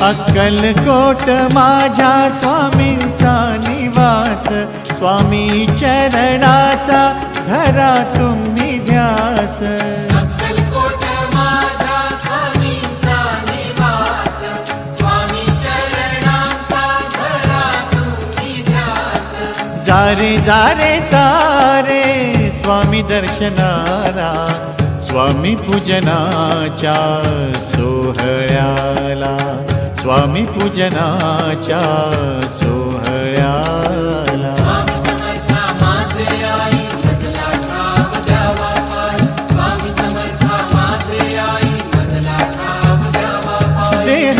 अक्कलकोट माझ्या स्वामींचा निवास, स्वामी चरणाचा धरा तुम्ही ध्यास। अक्कलकोट माझ्या स्वामींचा निवास, स्वामी चरणांचा धरा तुम्ही ध्यास। जारे जारे सारे स्वामी दर्शनाला, स्वामी पूजनाच्या सोहळ्याला, स्वामी पूजनाच्या सोहळ्याला। स्वामी समर्था माझे आई मजला ठाव द्यावा पाय, स्वामी समर्था माझे आई मजला ठाव द्यावा पाय। देह